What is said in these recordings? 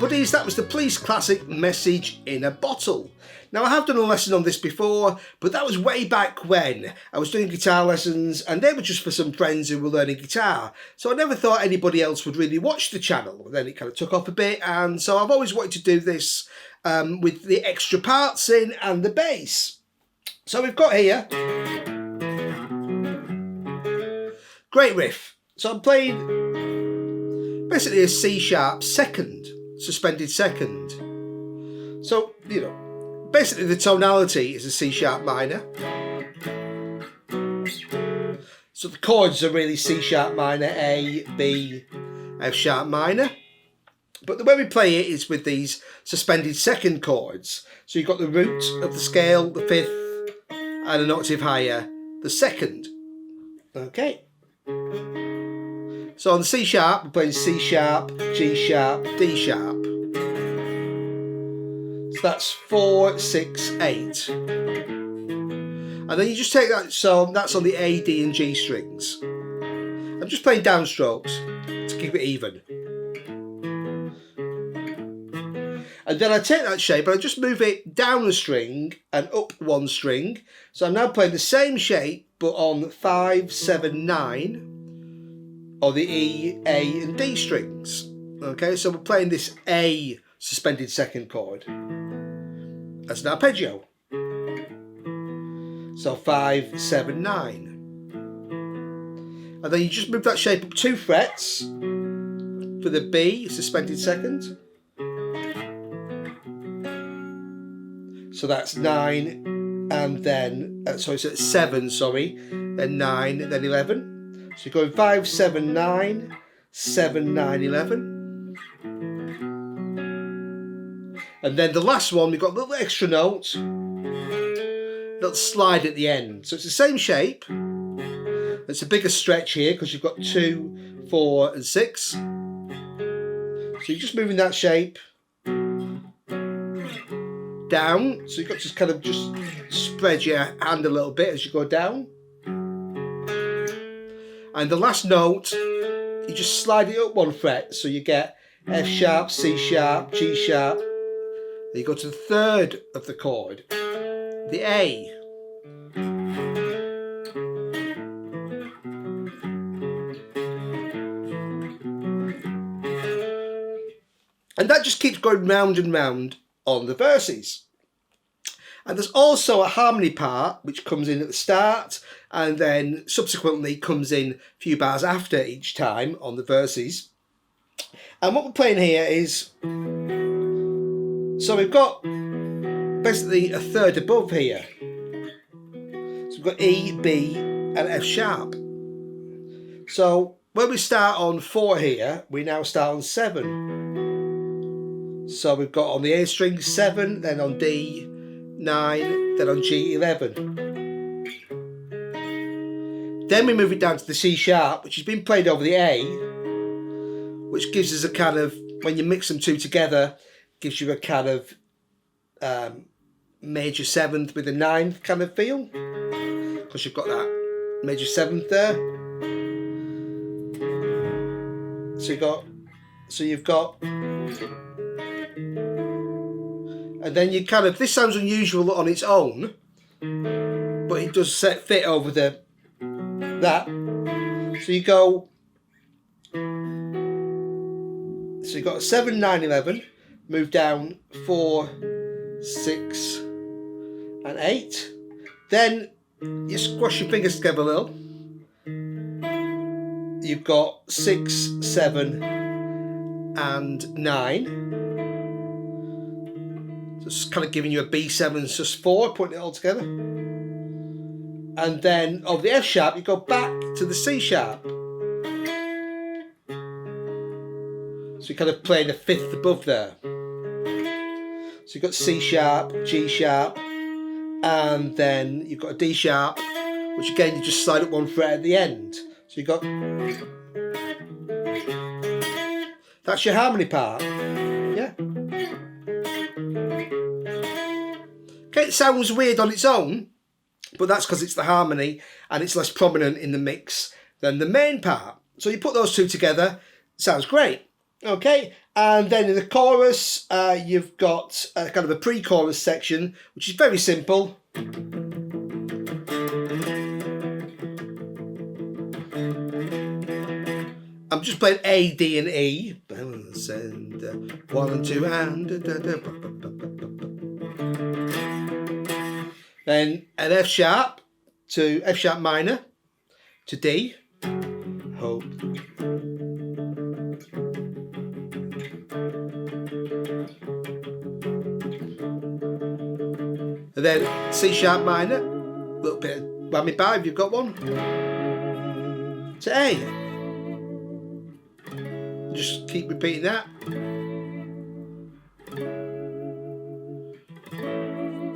goodies, that was the Police Classic Message in a Bottle. Now, I have done a lesson on this before, but that was way back when I was doing guitar lessons, and they were just for some friends who were learning guitar. So I never thought anybody else would really watch the channel. Then it kind of took off a bit, and so I've always wanted to do this with the extra parts in and the bass. So we've got here, great riff. So I'm playing basically a C sharp second, suspended second. So, you know, basically the tonality is a C sharp minor. So the chords are really C sharp minor, A, B, F sharp minor. But the way we play it is with these suspended second chords. So you've got the root of the scale, the fifth, and an octave higher, the second. Okay. So on the C sharp, we're playing C sharp, G sharp, D sharp. So that's 4, 6, 8. And then you just take that, so that's on the A, D and G strings. I'm just playing downstrokes to keep it even. And then I take that shape and I just move it down a string and up one string. So I'm now playing the same shape but on 5, 7, 9 or the E, A and D strings. Okay, so we're playing this A suspended second chord as an arpeggio. So 5, 7, 9. And then you just move that shape up 2 frets for the B suspended second. So that's 9 and then, so it's at 7, sorry, then 9, then 11. So you're going 5, 7, 9, 7, 9, 11. And then the last one, we've got a little extra note, little slide at the end. So it's the same shape. It's a bigger stretch here because you've got 2, 4 and 6. So you're just moving that shape down, so you've got to kind of just spread your hand a little bit as you go down. And the last note, you just slide it up 1 fret, so you get F sharp, C sharp, G sharp. Then you go to the 3rd of the chord, the A. And that just keeps going round and round on the verses. And there's also a harmony part which comes in at the start and then subsequently comes in a few bars after each time on the verses. And what we're playing here is, so we've got basically a 3rd above here. So we've got E, B and F sharp. So when we start on 4 here, we now start on 7. So we've got on the A string 7, then on D 9, then on G 11. Then we move it down to the C sharp, which has been played over the A, which gives us a kind of, when you mix them two together, gives you a kind of major 7th with a 9th kind of feel, because you've got that major 7th there. So you've got, and then you kind of, this sounds unusual on its own, but it does fit over that. So you go, so you've got 7, 9, 11, move down 4, 6 and 8. Then you squash your fingers together a little. You've got 6, 7 and 9. So it's kind of giving you a B7 sus4, putting it all together. And then of the F sharp, you go back to the C sharp. So you're kind of playing a 5th above there. So you've got C sharp, G sharp, and then you've got a D sharp, which again you just slide up 1 fret at the end. So you've got, that's your harmony part. Yeah. Okay, it sounds weird on its own, but that's because it's the harmony and it's less prominent in the mix than the main part. So you put those two together, it sounds great. Okay, and then in the chorus, you've got kind of a pre-chorus section, which is very simple. I'm just playing A, D, and E. Balance and 1 and 2 and then an F sharp to F sharp minor to D. Hope. And then C sharp minor, a little bit of whammy bar if you've got one, to A. Just keep repeating that.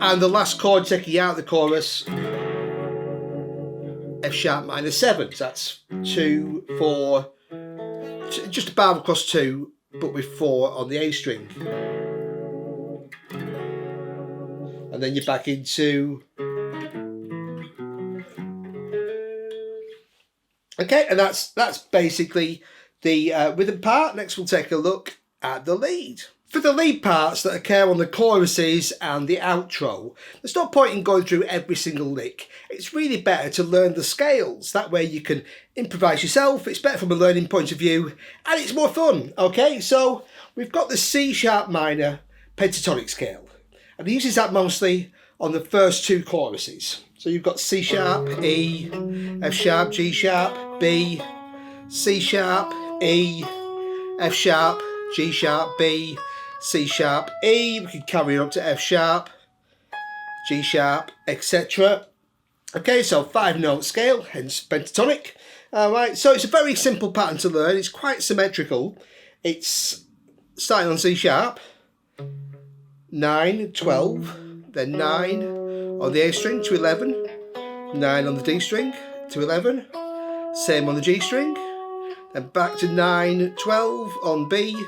And the last chord taking you out of the chorus, F sharp minor 7. So that's 2, 4, just a bar across 2, but with 4 on the A string. And then you're back into. Okay, and that's basically the rhythm part. Next we'll take a look at the lead. For the lead parts that occur on the choruses and the outro, there's no point in going through every single lick. It's really better to learn the scales. That way you can improvise yourself. It's better from a learning point of view and it's more fun. Okay, so we've got the C sharp minor pentatonic scale. And he uses that mostly on the first 2 choruses. So you've got C sharp, E, F sharp, G sharp, B, C sharp, E, F sharp, G sharp, B, C sharp, E. We can carry on to F sharp, G sharp, etc. Okay, so 5-note scale, hence pentatonic. Alright, so it's a very simple pattern to learn. It's quite symmetrical. It's starting on C sharp, 9, 12, then 9 on the A string to 11, 9 on the D string to 11, same on the G string, then back to 9, 12 on B,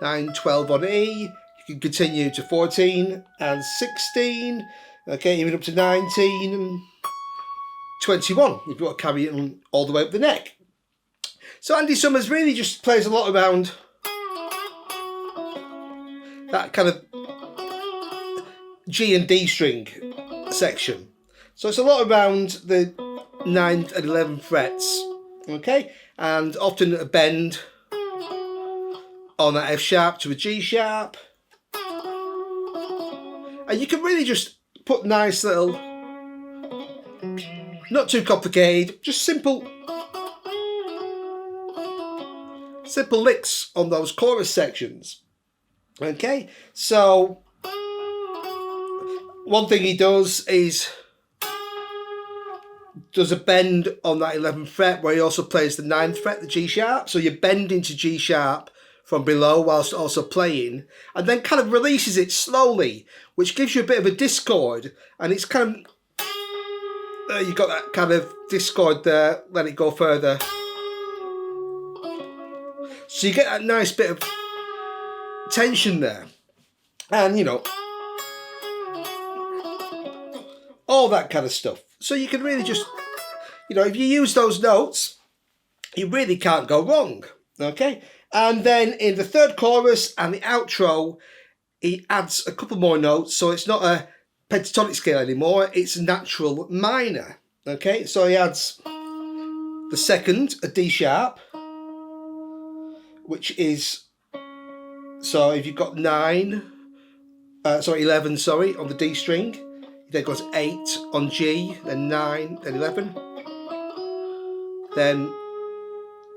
9, 12 on E. You can continue to 14 and 16, okay, even up to 19 and 21. You've got to carry it on all the way up the neck. So Andy Summers really just plays a lot around that kind of G and D string section. So it's a lot around the 9th and 11th frets, okay, and often a bend on that F sharp to a G sharp, and you can really just put nice little, not too complicated, just simple licks on those chorus sections. Okay, so one thing he does is a bend on that 11th fret where he also plays the 9th fret, the G sharp. So you bend into G sharp from below whilst also playing, and then kind of releases it slowly, which gives you a bit of a discord, and it's kind of, you got that kind of discord there, let it go further. So you get that nice bit of tension there, and you know, all that kind of stuff. So you can really just, you know, if you use those notes, you really can't go wrong, okay? And then in the 3rd chorus and the outro, he adds a couple more notes, so it's not a pentatonic scale anymore, it's natural minor, okay? So he adds the 2nd, a D sharp, which is, so if you've got 11, on the D string, then goes 8 on G, then 9, then 11. Then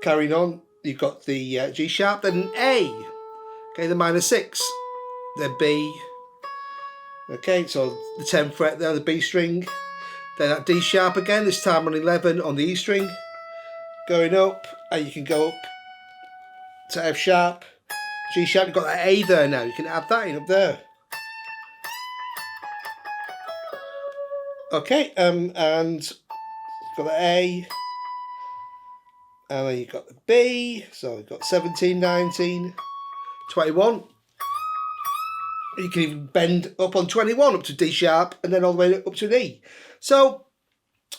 carrying on, you've got the G sharp, then A, okay, the minor 6, then B, okay, so the 10th fret there, the B string, then that D sharp again, this time on 11 on the E string, going up, and you can go up to F sharp, G sharp, you've got that A there now, you can add that in up there. Okay, and you've got the A, and then you've got the B, so you've got 17, 19, 21. You can even bend up on 21 up to D sharp, and then all the way up to an E. So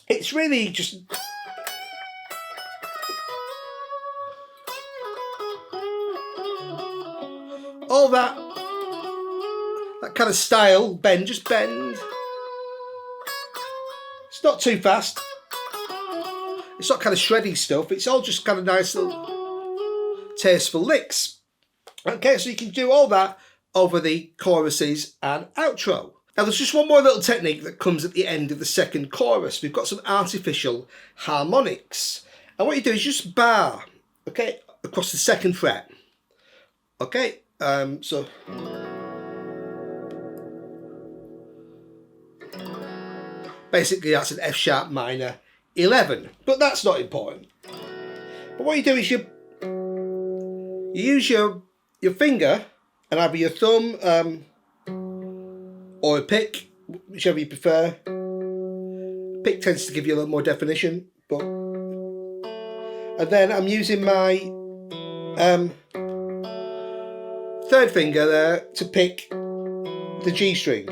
it's really just all that kind of style, bend, just bend. It's not too fast. It's not kind of shreddy stuff. It's all just kind of nice little tasteful licks. Okay, so you can do all that over the choruses and outro. Now there's just one more little technique that comes at the end of the second chorus. We've got some artificial harmonics. And what you do is just bar, okay, across the second fret. Okay, so basically that's an F sharp minor 11, but that's not important. But what you do is you use your finger and either your thumb or a pick, whichever you prefer. Pick tends to give you a little more definition, but and then I'm using my third finger there to pick the G string.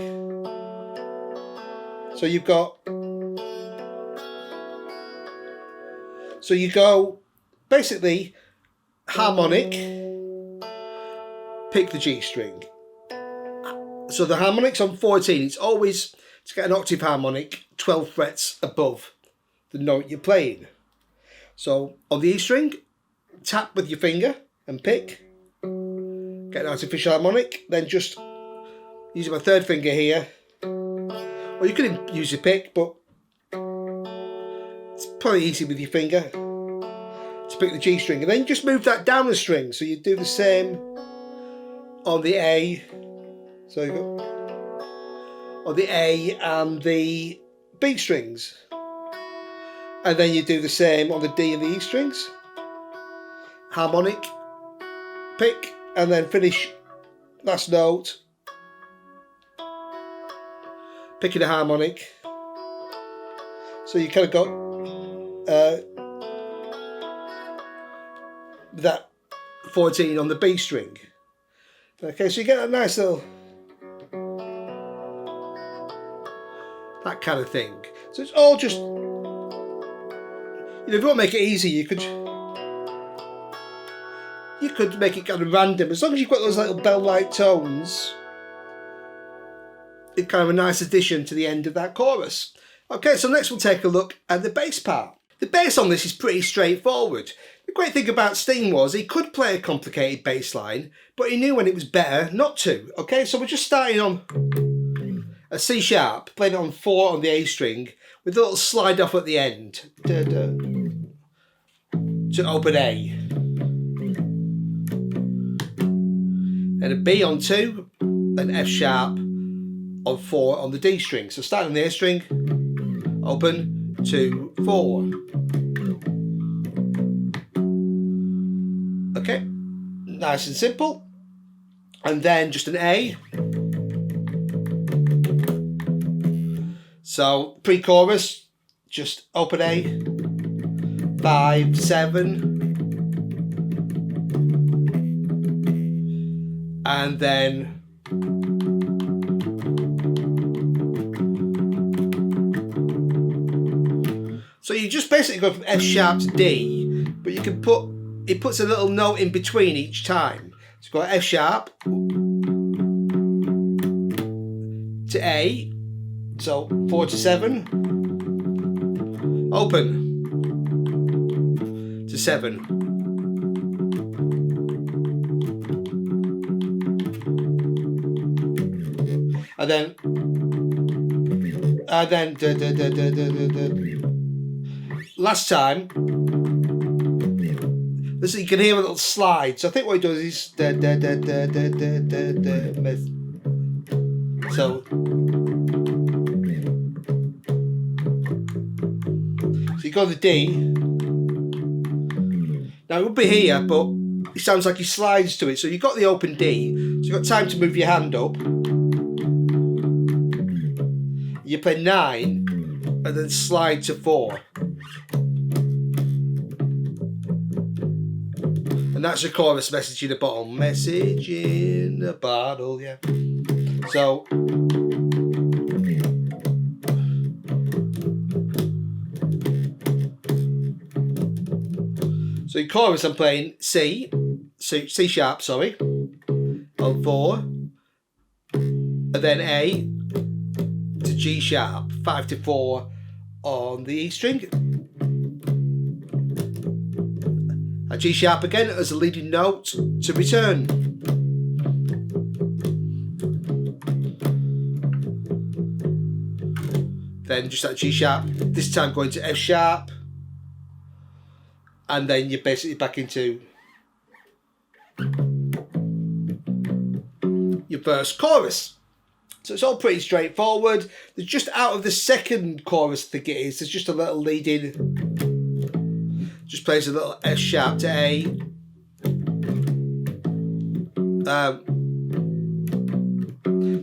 So you've got, so you go basically harmonic, pick the G string. So the harmonics on 14, it's always to get an octave harmonic 12 frets above the note you're playing. So on the E string, tap with your finger and pick, get an artificial harmonic, then just using my third finger here, or you can use your pick, but it's probably easy with your finger to pick the G string, and then just move that down a string. So you do the same on the A. So you go on the A and the B strings, and then you do the same on the D and the E strings. Harmonic, pick, and then finish last note, picking a harmonic. So you kind of got that 14 on the B string. Okay, so you get a nice little, that kind of thing. So it's all just, you know, if you want to make it easy, you could make it kind of random. As long as you've got those little bell-like tones, it's kind of a nice addition to the end of that chorus. Okay, so next we'll take a look at the bass part. The bass on this is pretty straightforward. The great thing about Sting was he could play a complicated bass line, but he knew when it was better not to. Okay, so we're just starting on a C sharp, playing it on 4 on the A string, with a little slide off at the end to open A. Then a B on 2, then F sharp on 4 on the D string. So starting on the A string, open, 2, 4. Okay, nice and simple. And then just an A. So pre-chorus, just open A, 5, 7, and then so you just basically go from F sharp to D, but you can put, it puts a little note in between each time. So go F sharp to A, so 4 to 7, open to 7. And then last time, listen, you can hear a little slide. So I think what he does is so you go to the D. Now it would be here, but it sounds like he slides to it. So you've got the open D, so you've got time to move your hand up. You play 9 and then slide to 4. And that's your chorus, message in a bottle. Message in a bottle, yeah. So your chorus, I'm playing C sharp, sorry, on 4, and then A to G sharp, 5 to 4 on the E string. A G sharp again as a leading note to return. Then just that G sharp, this time going to F sharp, and then you're basically back into your verse chorus. So it's all pretty straightforward. There's just out of the second chorus, I think it is, there's just a little lead in. Just plays a little F sharp to A.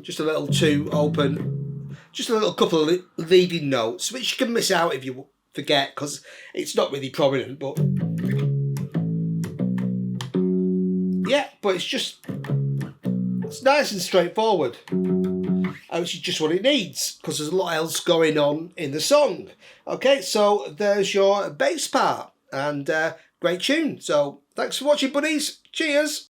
Just a little 2 open. Just a little couple of leading notes, which you can miss out if you forget, because it's not really prominent, but yeah, but it's nice and straightforward, which is just what it needs, because there's a lot else going on in the song. Okay, so there's your bass part, and great tune. So thanks for watching, buddies. Cheers.